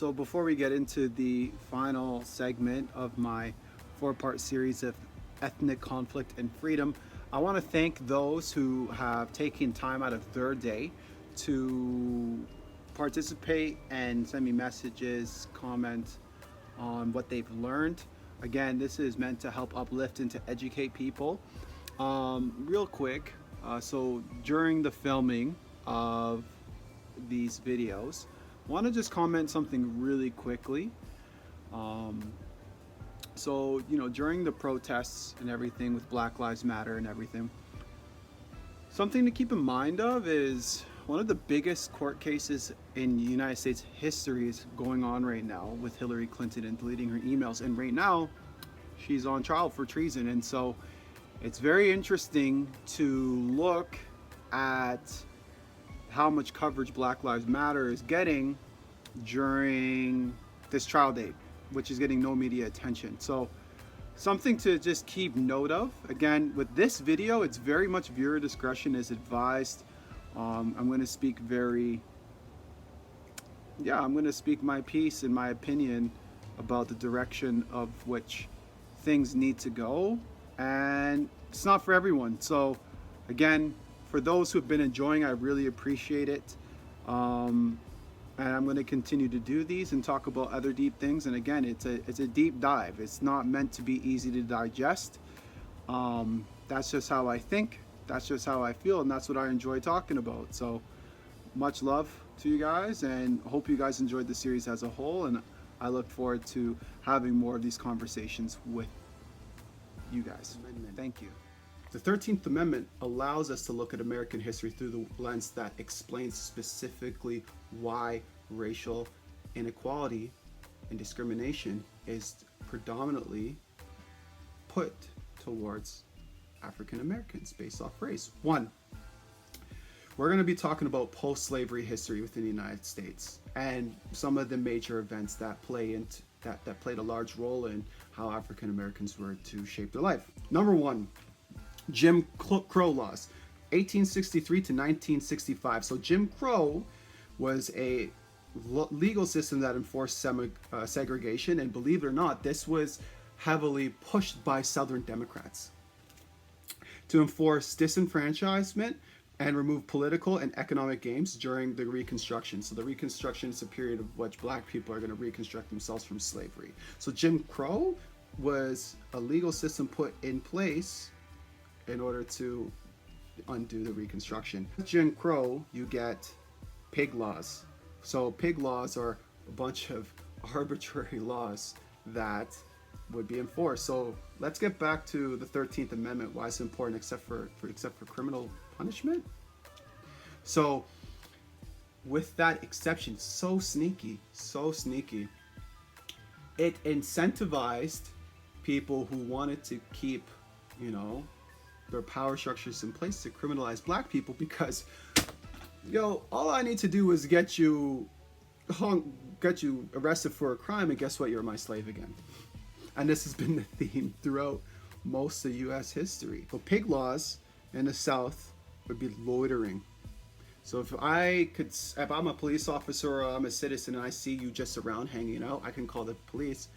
So before we get into the final segment of my four-part series of ethnic conflict and freedom, I want to thank those who have taken time out of their day to participate and send me messages, comment on what they've learned. Again, this is meant to help uplift and to educate people. Real quick, so during the filming of these videos, I want to just comment something really quickly. Um, so, during the protests and everything with Black Lives Matter and everything, something to keep in mind of is one of the biggest court cases in United States history is going on right now with Hillary Clinton and deleting her emails. And right now, she's on trial for treason. And so it's very interesting to look at how much coverage Black Lives Matter is getting during this trial date, which is getting no media attention. So something to just keep note of. Again, with this video, it's very much viewer discretion is advised. I'm going to speak I'm going to speak my piece and my opinion about the direction of which things need to go, and it's not for everyone. So again, for those who've been enjoying, I really appreciate it. And I'm going to continue to do these and talk about other deep things. And again, it's a deep dive. It's not meant to be easy to digest. That's just how I think. That's just how I feel, and that's what I enjoy talking about. So much love to you guys, and hope you guys enjoyed the series as a whole. And I look forward to having more of these conversations with you guys. Thank you. The 13th Amendment allows us to look at American history through the lens that explains specifically why racial inequality and discrimination is predominantly put towards African Americans based off race. One, we're going to be talking about post-slavery history within the United States and some of the major events that played a large role in how African Americans were to shape their life. Number one, Jim Crow laws, 1863 to 1965. So Jim Crow was a legal system that enforced segregation, and believe it or not, this was heavily pushed by Southern Democrats to enforce disenfranchisement and remove political and economic gains during the Reconstruction. So the Reconstruction is a period of which Black people are going to reconstruct themselves from slavery. So Jim Crow was a legal system put in place in order to undo the Reconstruction. With Jim Crow, you get pig laws. So pig laws are a bunch of arbitrary laws that would be enforced. So let's get back to the 13th Amendment, why it's important except for criminal punishment. So with that exception, so sneaky, it incentivized people who wanted to keep, their power structures in place to criminalize Black people, because all I need to do is get you arrested for a crime, and guess what, you're my slave again. And this has been the theme throughout most of US history. So pig laws in the South would be loitering. So if I'm a police officer or I'm a citizen and I see you just around hanging out, I can call the police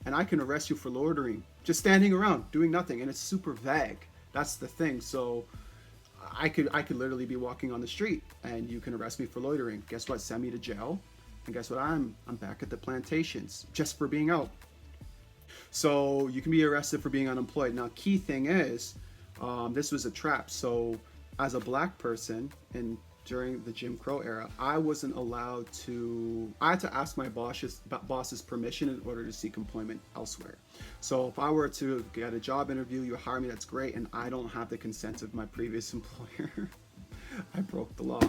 and I can arrest you for loitering, just standing around doing nothing, and it's super vague. That's the thing. So I could literally be walking on the street and you can arrest me for loitering. Guess what? Send me to jail. And guess what? I'm back at the plantations just for being out. So you can be arrested for being unemployed. Now, key thing is, this was a trap. So as a Black person during the Jim Crow era, I had to ask my boss's permission in order to seek employment elsewhere. So if I were to get a job interview, you hire me, that's great, and I don't have the consent of my previous employer, I broke the law.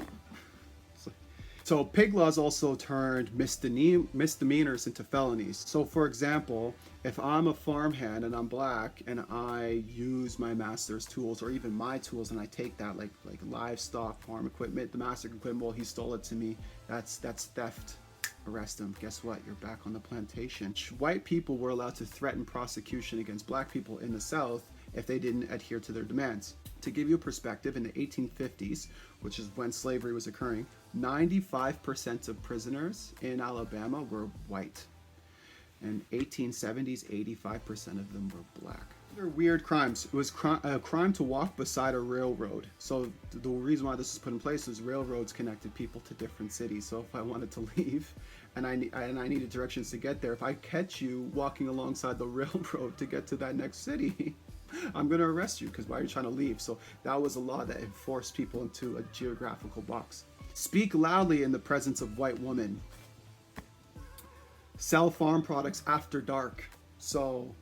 So pig laws also turned misdemeanors into felonies. So for example, if I'm a farmhand and I'm Black and I use my master's tools or even my tools and I take that like livestock farm equipment, domestic equipment, well, he stole it to me, that's theft. Arrest him. Guess what? You're back on the plantation. White people were allowed to threaten prosecution against Black people in the South if they didn't adhere to their demands. To give you a perspective, in the 1850s, which is when slavery was occurring, 95% of prisoners in Alabama were white. In 1870s, 85% of them were black. They're weird crimes. It was a crime to walk beside a railroad. So the reason why this was put in place is railroads connected people to different cities. So if I wanted to leave and I needed directions to get there, if I catch you walking alongside the railroad to get to that next city, I'm going to arrest you because why are you trying to leave? So that was a law that enforced people into a geographical box. Speak loudly in the presence of white women. Sell farm products after dark. So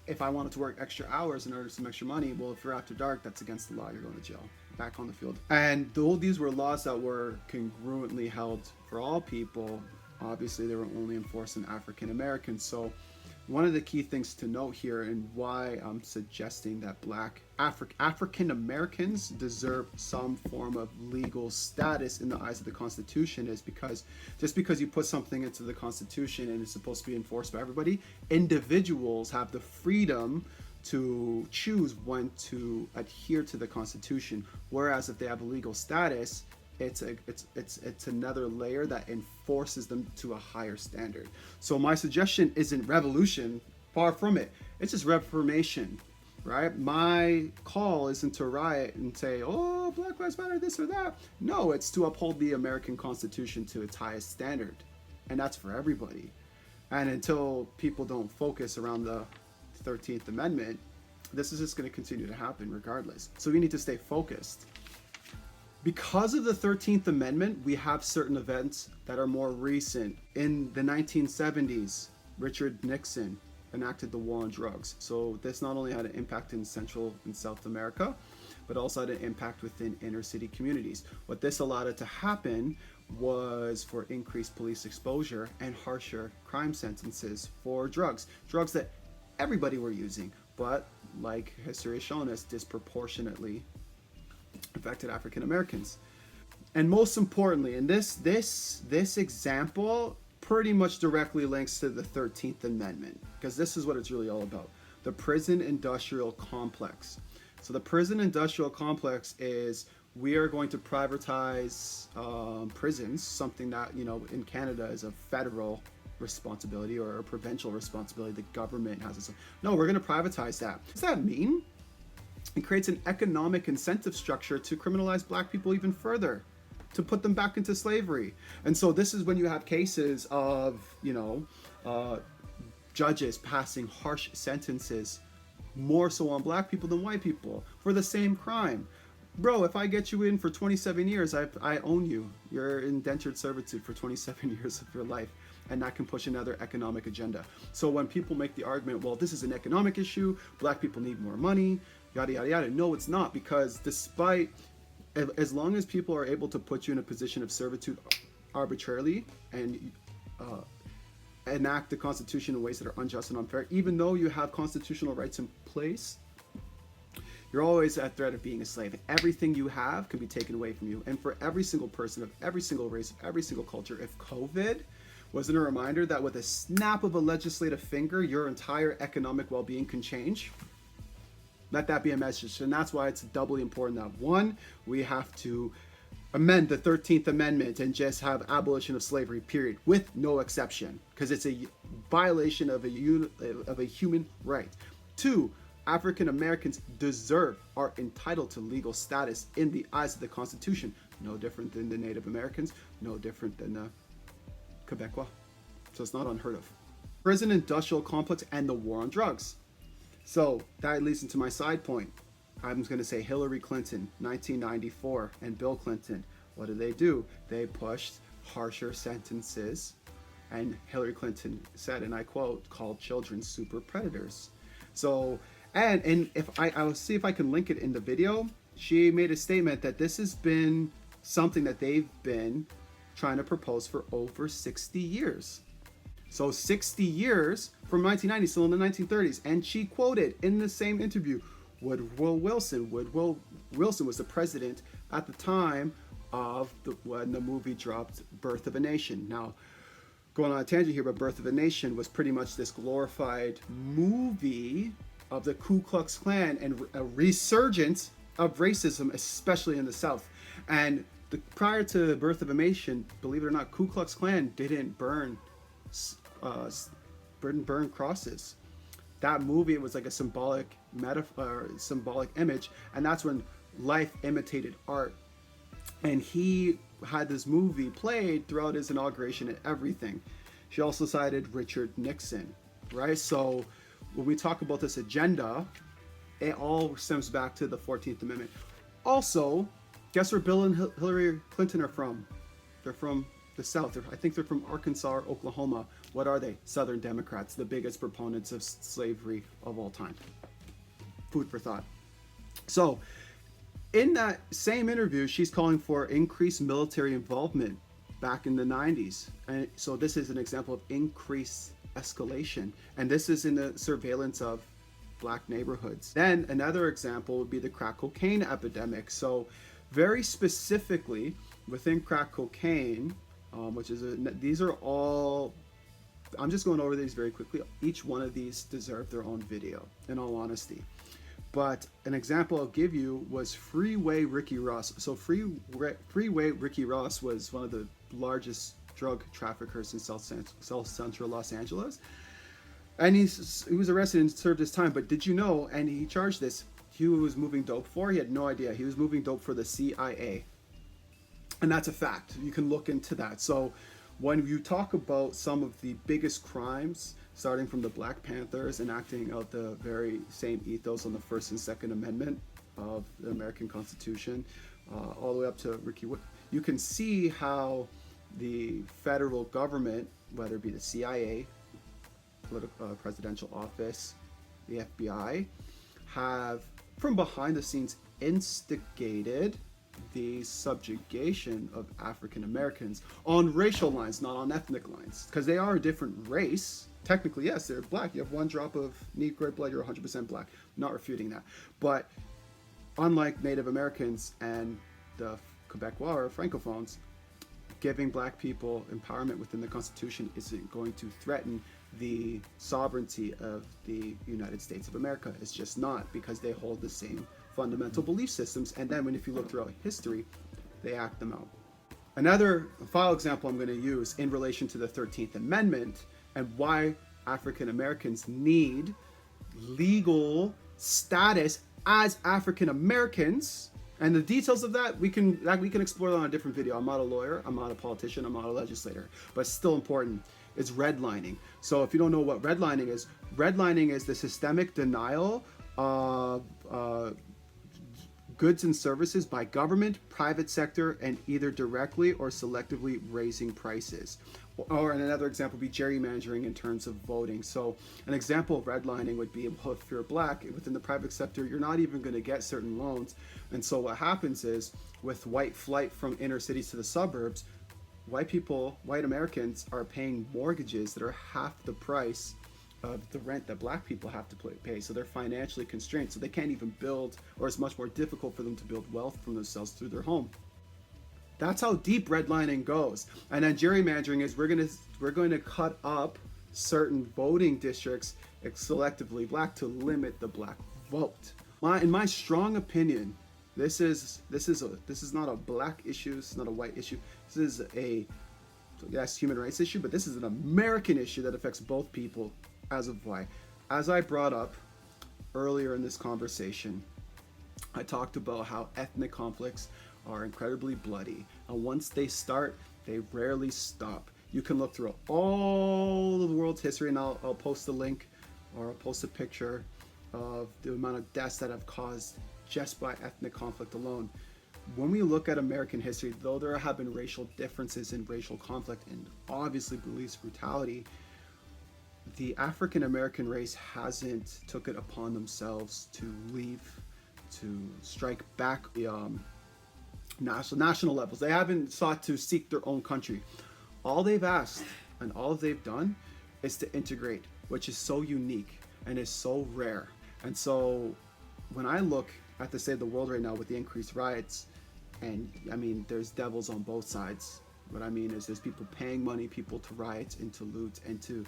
if I wanted to work extra hours in order to some extra money, well, if you're after dark, that's against the law. You're going to jail. Back on the field. And though these were laws that were congruently held for all people, obviously they were only enforced in African Americans. So one of the key things to note here, and why I'm suggesting that black African Americans deserve some form of legal status in the eyes of the Constitution, is because just because you put something into the Constitution and it's supposed to be enforced by everybody, individuals have the freedom to choose when to adhere to the Constitution. Whereas if they have a legal status, it's another layer that enforces them to a higher standard. So my suggestion isn't revolution, far from it. It's just reformation, right? My call isn't to riot and say, oh, Black Lives Matter, this or that. No, it's to uphold the American Constitution to its highest standard. And that's for everybody. And until people don't focus around the 13th Amendment, this is just going to continue to happen regardless. So we need to stay focused. Because of the 13th Amendment, we have certain events that are more recent. In the 1970s, Richard Nixon enacted the war on drugs. So this not only had an impact in Central and South America, but also had an impact within inner city communities. What this allowed it to happen was for increased police exposure and harsher crime sentences for drugs that everybody were using, but like history has shown us, disproportionately affected African Americans. And most importantly, and this example pretty much directly links to the 13th Amendment, because this is what it's really all about: the prison industrial complex. So the prison industrial complex is, we are going to privatize prisons, something that, you know, in Canada is a federal responsibility or a provincial responsibility. The government has this. No, we're going to privatize that. What does that mean? It creates an economic incentive structure to criminalize black people even further, to put them back into slavery. And so this is when you have cases of, you know, judges passing harsh sentences, more so on black people than white people, for the same crime. Bro, if I get you in for 27 years, I own you. You're indentured servitude for 27 years of your life. And that can push another economic agenda. So when people make the argument, well, this is an economic issue, black people need more money, yada, yada, yada. No, it's not, because despite, as long as people are able to put you in a position of servitude arbitrarily and enact the Constitution in ways that are unjust and unfair, even though you have constitutional rights in place, you're always at threat of being a slave. Everything you have can be taken away from you. And for every single person of every single race, of every single culture, if COVID wasn't a reminder that with a snap of a legislative finger, your entire economic well-being can change, let that be a message. And that's why it's doubly important that, one, we have to amend the 13th Amendment and just have abolition of slavery, period, with no exception, because it's a violation of a human right. Two, African Americans are entitled to legal status in the eyes of the Constitution. No different than the Native Americans, no different than the Quebecois. So it's not unheard of. Prison industrial complex and the war on drugs. So that leads into my side point. I'm going to say Hillary Clinton, 1994, and Bill Clinton. What did they do? They pushed harsher sentences, and Hillary Clinton said, and I quote, called children super predators. So, and if I'll see if I can link it in the video. She made a statement that this has been something that they've been trying to propose for over 60 years. So 60 years from 1990, still in the 1930s. And she quoted in the same interview, Woodrow Wilson. Woodrow Wilson was the president at the time of when the movie dropped, Birth of a Nation. Now, going on a tangent here, but Birth of a Nation was pretty much this glorified movie of the Ku Klux Klan and a resurgence of racism, especially in the South. And prior to the birth of a nation, believe it or not, Ku Klux Klan didn't uh, burn crosses. That movie, it was like a symbolic metaphor, symbolic image, and that's when life imitated art. And he had this movie played throughout his inauguration and everything. She also cited Richard Nixon, right? So when we talk about this agenda, it all stems back to the 14th Amendment. Also, guess where Bill and Hillary Clinton are from? They're from the South. I think they're from Arkansas or Oklahoma. What are they? Southern Democrats, the biggest proponents of slavery of all time. Food for thought. So, in that same interview, she's calling for increased military involvement back in the 90s. And so this is an example of increased escalation. And this is in the surveillance of black neighborhoods. Then another example would be the crack cocaine epidemic. So very specifically within crack cocaine, which is these are all, I'm just going over these very quickly. Each one of these deserve their own video, in all honesty. But an example I'll give you was Freeway Ricky Ross. So Freeway Ricky Ross was one of the largest drug traffickers in South Central Los Angeles. And he was arrested and served his time. But did you know, and he charged this, he was moving dope for, he had no idea. He was moving dope for the CIA. And that's a fact. You can look into that. So when you talk about some of the biggest crimes, starting from the Black Panthers enacting out the very same ethos on the First and Second Amendment of the American Constitution, all the way up to Ricky Wood, you can see how the federal government, whether it be the CIA, presidential office, the FBI, have from behind the scenes instigated the subjugation of African Americans on racial lines, not on ethnic lines, because they are a different race. Technically, yes, they're black. You have one drop of Negroid blood, you're 100% black. Not refuting that. But unlike Native Americans and the Quebecois or Francophones, giving black people empowerment within the Constitution isn't going to threaten the sovereignty of the United States of America. It's just not, because they hold the same fundamental belief systems. And then if you look throughout history, they act them out. Another final example I'm going to use in relation to the 13th Amendment and why African Americans need legal status as African Americans, and the details of that we can explore that on a different video. I'm not a lawyer, I'm not a politician, I'm not a legislator, but it's still important. It's redlining. So if you don't know what redlining is the systemic denial of goods and services by government, private sector, and either directly or selectively raising prices. Or another example would be gerrymandering in terms of voting. So an example of redlining would be, if you're black within the private sector, you're not even going to get certain loans. And so what happens is, with white flight from inner cities to the suburbs, white Americans are paying mortgages that are half the price of the rent that black people have to pay. So they're financially constrained. So they can't even build, or it's much more difficult for them to build wealth from themselves through their home. That's how deep redlining goes. And then gerrymandering is we're going to cut up certain voting districts selectively black to limit the black vote. In my strong opinion, this is not a black issue. It's not a white issue. This is a human rights issue, but this is an American issue that affects both people. As of why, as I brought up earlier in this conversation, I talked about how ethnic conflicts are incredibly bloody, and once they start, they rarely stop. You can look through all of the world's history, and I'll post a link, or I'll post a picture of the amount of deaths that have caused just by ethnic conflict alone. When we look at American history, though there have been racial differences in racial conflict and obviously police brutality, the African American race hasn't took it upon themselves to strike back the national levels. They haven't sought to seek their own country. All they've asked and all they've done is to integrate, which is so unique and is so rare. And so when I look at the state of the world right now with the increased riots, and I mean, there's devils on both sides. What I mean is there's people paying money, people to riot and to loot and to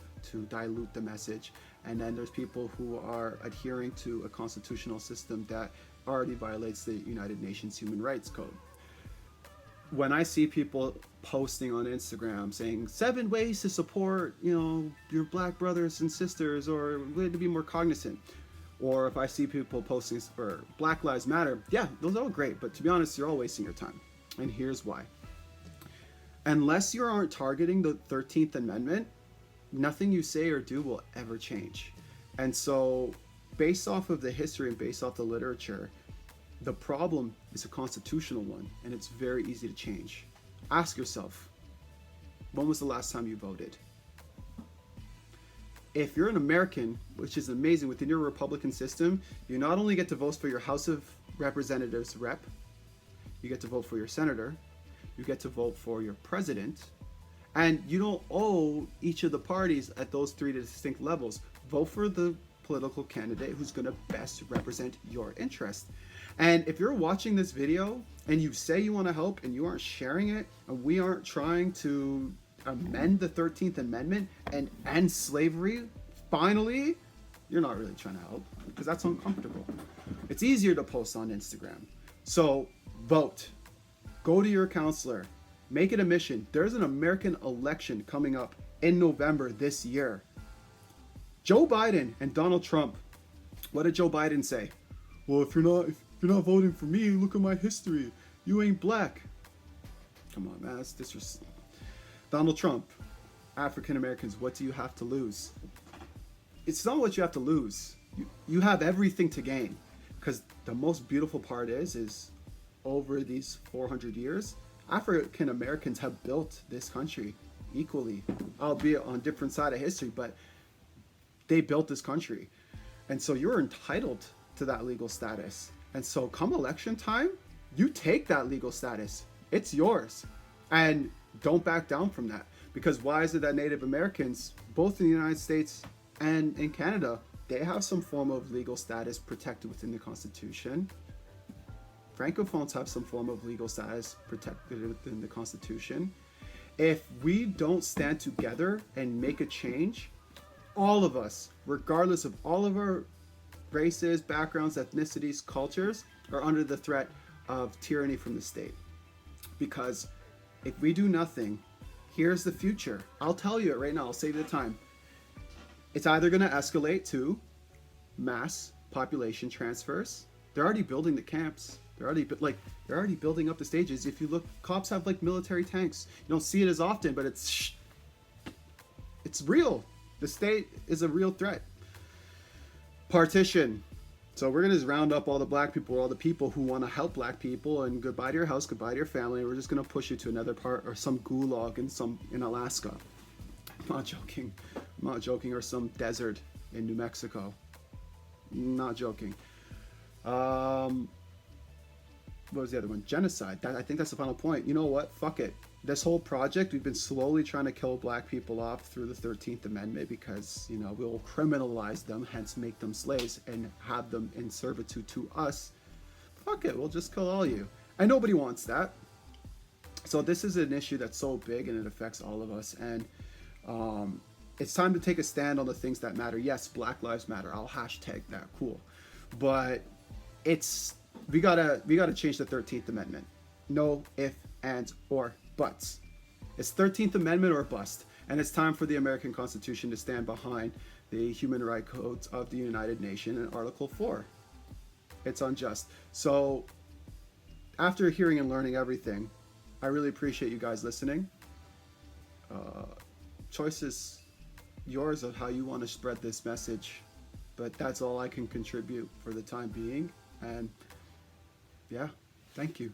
dilute the message. And then there's people who are adhering to a constitutional system that already violates the United Nations Human Rights Code. when I see people posting on Instagram saying 7 ways to support, your black brothers and sisters, or way to be more cognizant, or if I see people posting for Black Lives Matter, yeah, those are all great, but to be honest, you're all wasting your time. And here's why. Unless you aren't targeting the 13th Amendment, nothing you say or do will ever change. And so, based off of the history and based off the literature, the problem is a constitutional one, and it's very easy to change. Ask yourself, when was the last time you voted? If you're an American, which is amazing, within your Republican system, you not only get to vote for your House of Representatives rep, you get to vote for your senator, you get to vote for your president, and you don't owe each of the parties at those three distinct levels. Vote for the political candidate who's going to best represent your interest. And if you're watching this video and you say you want to help and you aren't sharing it, and we aren't trying to amend the 13th Amendment and end slavery, finally, you're not really trying to help, because that's uncomfortable. It's easier to post on Instagram. So vote. Go to your counselor. Make it a mission. There's an American election coming up in November this year. Joe Biden and Donald Trump. What did Joe Biden say? Well, if you're not voting for me, look at my history. You ain't black. Come on, man. That's disrespectful. Donald Trump. African Americans, what do you have to lose? It's not what you have to lose. You have everything to gain. Because the most beautiful part is over these 400 years, African Americans have built this country equally, albeit on different side of history, but they built this country. And so you're entitled to that legal status. And so come election time, you take that legal status. It's yours. And don't back down from that. Because why is it that Native Americans, both in the United States and in Canada, they have some form of legal status protected within the Constitution? Francophones have some form of legal status protected within the Constitution. If we don't stand together and make a change, all of us, regardless of all of our races, backgrounds, ethnicities, cultures, are under the threat of tyranny from the state. Because if we do nothing, here's the future. I'll tell you it right now. I'll save you the time. It's either going to escalate to mass population transfers. They're already building the camps. They're already building up the stages. If you look, cops have like military tanks. You don't see it as often, but it's real. The state is a real threat. Partition. So we're gonna just round up all the black people, all the people who want to help black people, and goodbye to your house, goodbye to your family. We're just gonna push you to another part, or some gulag in Alaska. I'm not joking. I'm not joking. Or some desert in New Mexico. Not joking. What was the other one? Genocide. I think that's the final point. You know what? Fuck it. This whole project, we've been slowly trying to kill black people off through the 13th Amendment because, we'll criminalize them, hence make them slaves and have them in servitude to us. Fuck it. We'll just kill all you. And nobody wants that. So this is an issue that's so big and it affects all of us. And it's time to take a stand on the things that matter. Yes, Black Lives Matter. I'll hashtag that. Cool. But we gotta change the 13th Amendment. No if, ands, or buts. It's 13th Amendment or bust. And it's time for the American Constitution to stand behind the Human Rights Codes of the United Nations and Article 4. It's unjust. So after hearing and learning everything, I really appreciate you guys listening. Choice is yours of how you want to spread this message. But that's all I can contribute for the time being. And yeah, thank you.